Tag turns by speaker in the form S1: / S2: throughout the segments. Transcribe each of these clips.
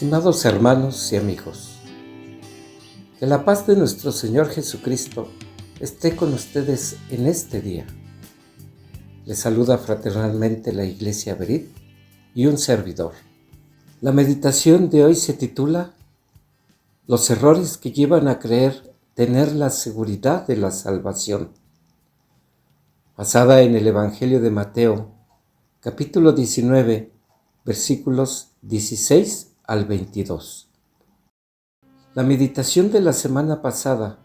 S1: Estimados hermanos y amigos, que la paz de nuestro Señor Jesucristo esté con ustedes en este día. Les saluda fraternalmente la Iglesia Berit y un servidor. La meditación de hoy se titula Los errores que llevan a creer tener la seguridad de la salvación. Basada en el Evangelio de Mateo, capítulo 19, versículos 16 al 22. La meditación de la semana pasada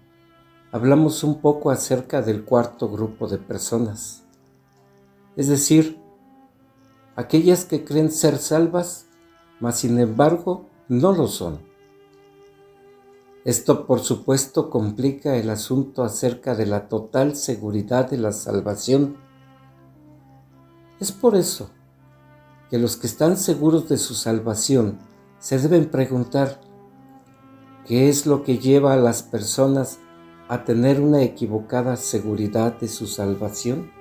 S1: hablamos un poco acerca del cuarto grupo de personas, es decir, aquellas que creen ser salvas, mas sin embargo no lo son. Esto por supuesto complica el asunto acerca de la total seguridad de la salvación. Es por eso que los que están seguros de su salvación se deben preguntar ¿qué es lo que lleva a las personas a tener una equivocada seguridad de su salvación?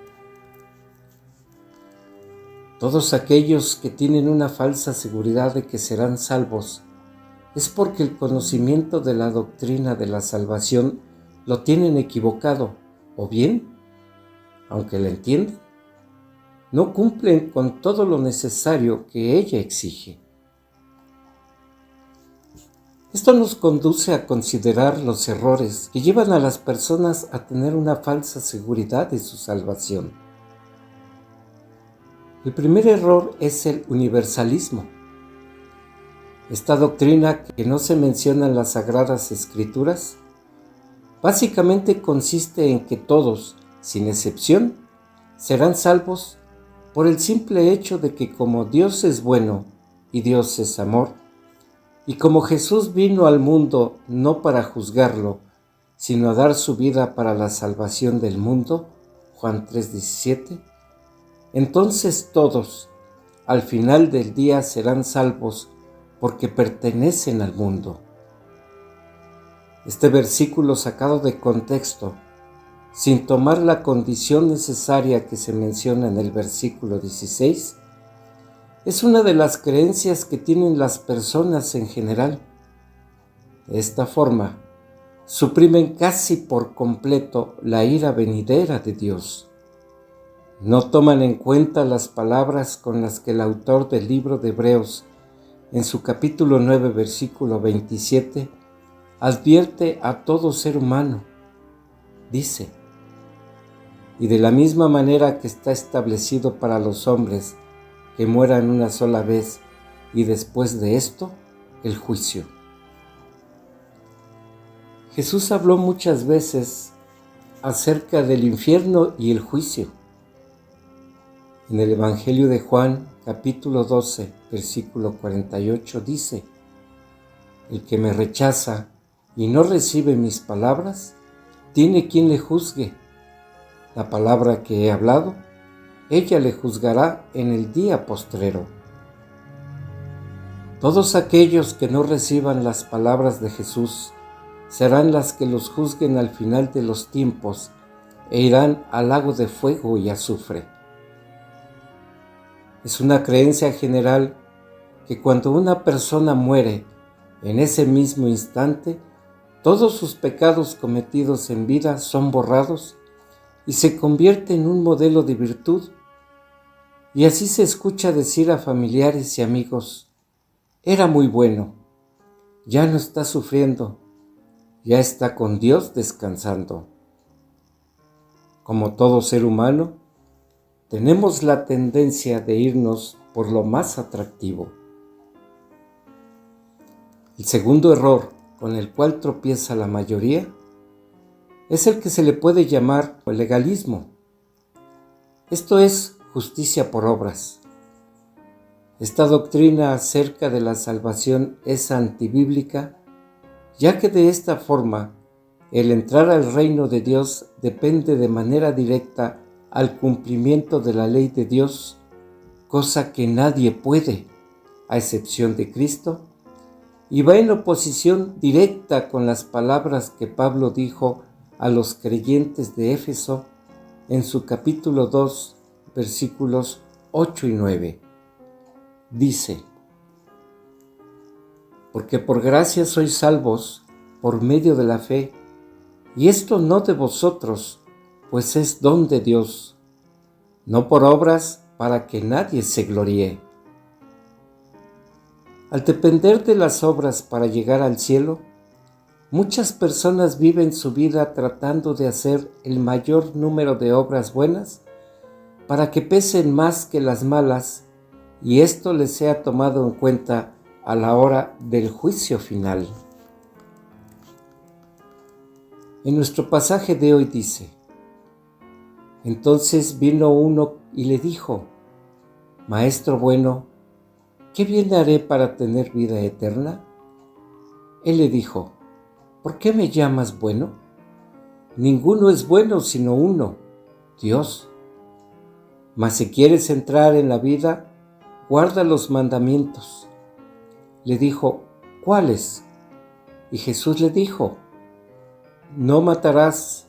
S1: Todos aquellos que tienen una falsa seguridad de que serán salvos es porque el conocimiento de la doctrina de la salvación lo tienen equivocado, o bien, aunque la entienden, no cumplen con todo lo necesario que ella exige. Esto nos conduce a considerar los errores que llevan a las personas a tener una falsa seguridad de su salvación. El primer error es el universalismo. Esta doctrina que no se menciona en las Sagradas Escrituras, básicamente consiste en que todos, sin excepción, serán salvos por el simple hecho de que como Dios es bueno y Dios es amor, y como Jesús vino al mundo no para juzgarlo, sino a dar su vida para la salvación del mundo, Juan 3:17, entonces todos, al final del día, serán salvos porque pertenecen al mundo. Este versículo sacado de contexto, sin tomar la condición necesaria que se menciona en el versículo 16, es una de las creencias que tienen las personas en general. De esta forma, suprimen casi por completo la ira venidera de Dios. No toman en cuenta las palabras con las que el autor del libro de Hebreos, en su capítulo 9, versículo 27, advierte a todo ser humano. Dice, y de la misma manera que está establecido para los hombres que mueran una sola vez y después de esto, el juicio. Jesús habló muchas veces acerca del infierno y el juicio. En el Evangelio de Juan, capítulo 12, versículo 48, dice, el que me rechaza y no recibe mis palabras, tiene quien le juzgue. La palabra que he hablado, ella le juzgará en el día postrero. Todos aquellos que no reciban las palabras de Jesús serán las que los juzguen al final de los tiempos e irán al lago de fuego y azufre. Es una creencia general que cuando una persona muere, en ese mismo instante, todos sus pecados cometidos en vida son borrados y se convierte en un modelo de virtud. Y así se escucha decir a familiares y amigos, era muy bueno, ya no está sufriendo, ya está con Dios descansando. Como todo ser humano, tenemos la tendencia de irnos por lo más atractivo. El segundo error con el cual tropieza la mayoría es el que se le puede llamar legalismo. Esto es justicia por obras. Esta doctrina acerca de la salvación es antibíblica, ya que de esta forma el entrar al reino de Dios depende de manera directa al cumplimiento de la ley de Dios, cosa que nadie puede, a excepción de Cristo, y va en oposición directa con las palabras que Pablo dijo a los creyentes de Éfeso en su capítulo 2, versículos 8 y 9. Dice, porque por gracia sois salvos por medio de la fe, y esto no de vosotros, pues es don de Dios, no por obras para que nadie se gloríe. Al depender de las obras para llegar al cielo, muchas personas viven su vida tratando de hacer el mayor número de obras buenas para que pesen más que las malas, y esto les sea tomado en cuenta a la hora del juicio final. En nuestro pasaje de hoy dice: entonces vino uno y le dijo: Maestro bueno, ¿qué bien haré para tener vida eterna? Él le dijo: ¿por qué me llamas bueno? Ninguno es bueno sino uno, Dios. Mas si quieres entrar en la vida, guarda los mandamientos. Le dijo: ¿cuáles? Y Jesús le dijo: no matarás,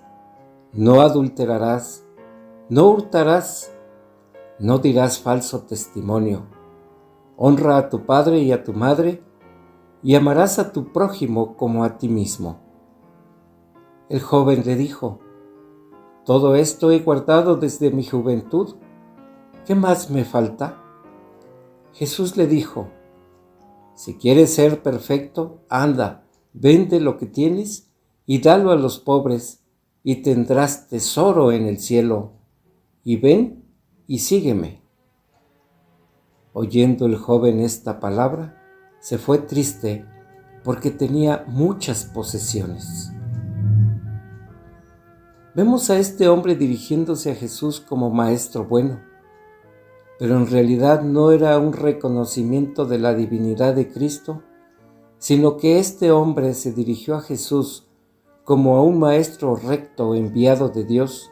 S1: no adulterarás, no hurtarás, no dirás falso testimonio, honra a tu padre y a tu madre, y amarás a tu prójimo como a ti mismo. El joven le dijo: todo esto he guardado desde mi juventud, ¿qué más me falta? Jesús le dijo: si quieres ser perfecto, anda, vende lo que tienes y dalo a los pobres, y tendrás tesoro en el cielo, y ven y sígueme. Oyendo el joven esta palabra, se fue triste porque tenía muchas posesiones. Vemos a este hombre dirigiéndose a Jesús como maestro bueno, pero en realidad no era un reconocimiento de la divinidad de Cristo, sino que este hombre se dirigió a Jesús como a un maestro recto enviado de Dios,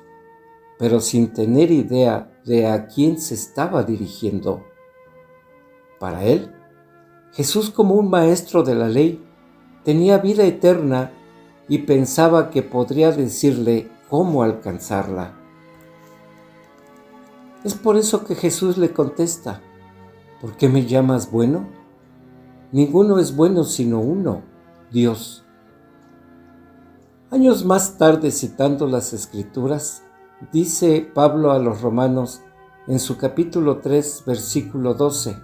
S1: pero sin tener idea de a quién se estaba dirigiendo. Para él, Jesús, como un maestro de la ley, tenía vida eterna y pensaba que podría decirle cómo alcanzarla. Es por eso que Jesús le contesta: ¿por qué me llamas bueno? Ninguno es bueno sino uno, Dios. Años más tarde, citando las Escrituras, dice Pablo a los Romanos en su capítulo 3, versículo 12: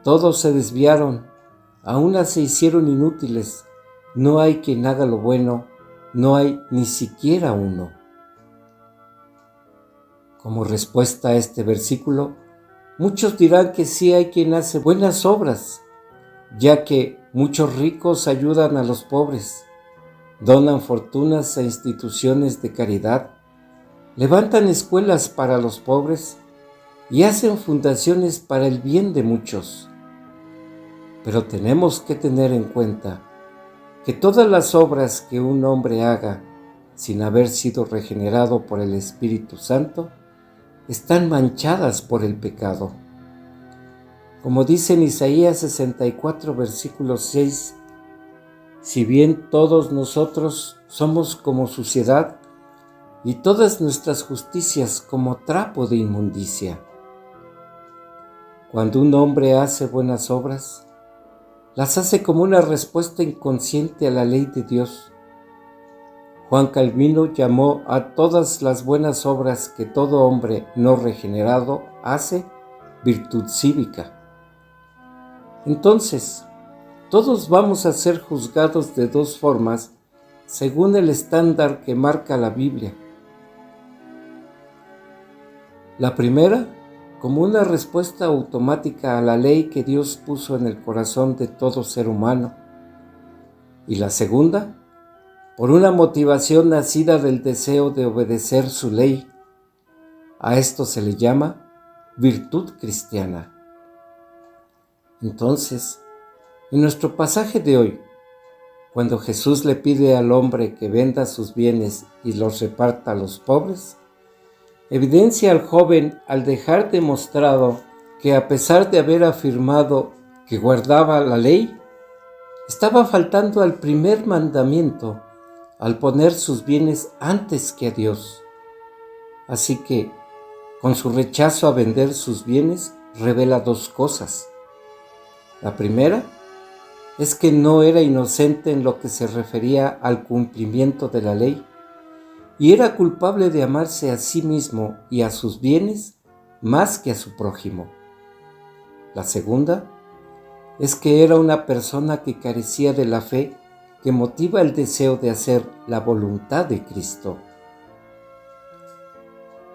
S1: todos se desviaron, a una se hicieron inútiles, no hay quien haga lo bueno, no hay ni siquiera uno. Como respuesta a este versículo, muchos dirán que sí hay quien hace buenas obras, ya que muchos ricos ayudan a los pobres, donan fortunas a instituciones de caridad, levantan escuelas para los pobres y hacen fundaciones para el bien de muchos. Pero tenemos que tener en cuenta que todas las obras que un hombre haga sin haber sido regenerado por el Espíritu Santo están manchadas por el pecado. Como dice en Isaías 64, versículo 6, si bien todos nosotros somos como suciedad, y todas nuestras justicias como trapo de inmundicia. Cuando un hombre hace buenas obras, las hace como una respuesta inconsciente a la ley de Dios. Juan Calvino llamó a todas las buenas obras que todo hombre no regenerado hace virtud cívica. Entonces, todos vamos a ser juzgados de dos formas según el estándar que marca la Biblia. La primera, como una respuesta automática a la ley que Dios puso en el corazón de todo ser humano. Y la segunda, por una motivación nacida del deseo de obedecer su ley. A esto se le llama virtud cristiana. Entonces, en nuestro pasaje de hoy, cuando Jesús le pide al hombre que venda sus bienes y los reparta a los pobres, evidencia al joven al dejar demostrado que a pesar de haber afirmado que guardaba la ley, estaba faltando al primer mandamiento al poner sus bienes antes que a Dios. Así que, con su rechazo a vender sus bienes, revela dos cosas. La primera, es que no era inocente en lo que se refería al cumplimiento de la ley, y era culpable de amarse a sí mismo y a sus bienes más que a su prójimo. La segunda es que era una persona que carecía de la fe que motiva el deseo de hacer la voluntad de Cristo.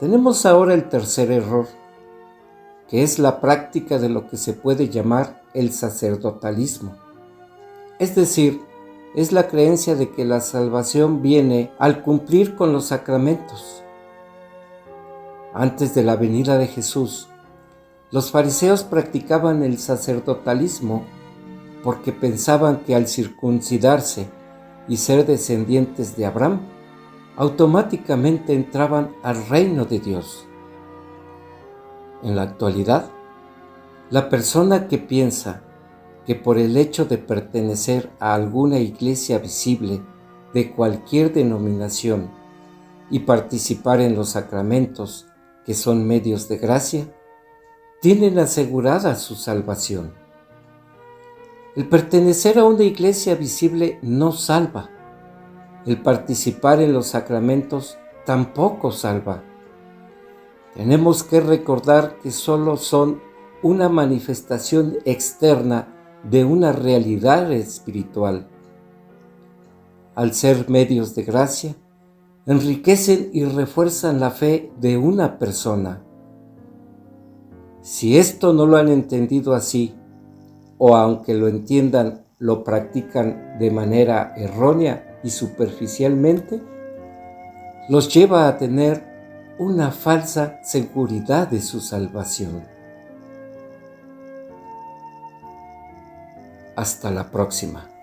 S1: Tenemos ahora el tercer error, que es la práctica de lo que se puede llamar el sacerdotalismo. Es decir, es la creencia de que la salvación viene al cumplir con los sacramentos. Antes de la venida de Jesús, los fariseos practicaban el sacerdotalismo porque pensaban que al circuncidarse y ser descendientes de Abraham, automáticamente entraban al reino de Dios. En la actualidad, la persona que piensa que por el hecho de pertenecer a alguna iglesia visible de cualquier denominación y participar en los sacramentos, que son medios de gracia, tienen asegurada su salvación. El pertenecer a una iglesia visible no salva. El participar en los sacramentos tampoco salva. Tenemos que recordar que solo son una manifestación externa de una realidad espiritual. Al ser medios de gracia, enriquecen y refuerzan la fe de una persona. Si esto no lo han entendido así, o aunque lo entiendan, lo practican de manera errónea y superficialmente, los lleva a tener una falsa seguridad de su salvación. Hasta la próxima.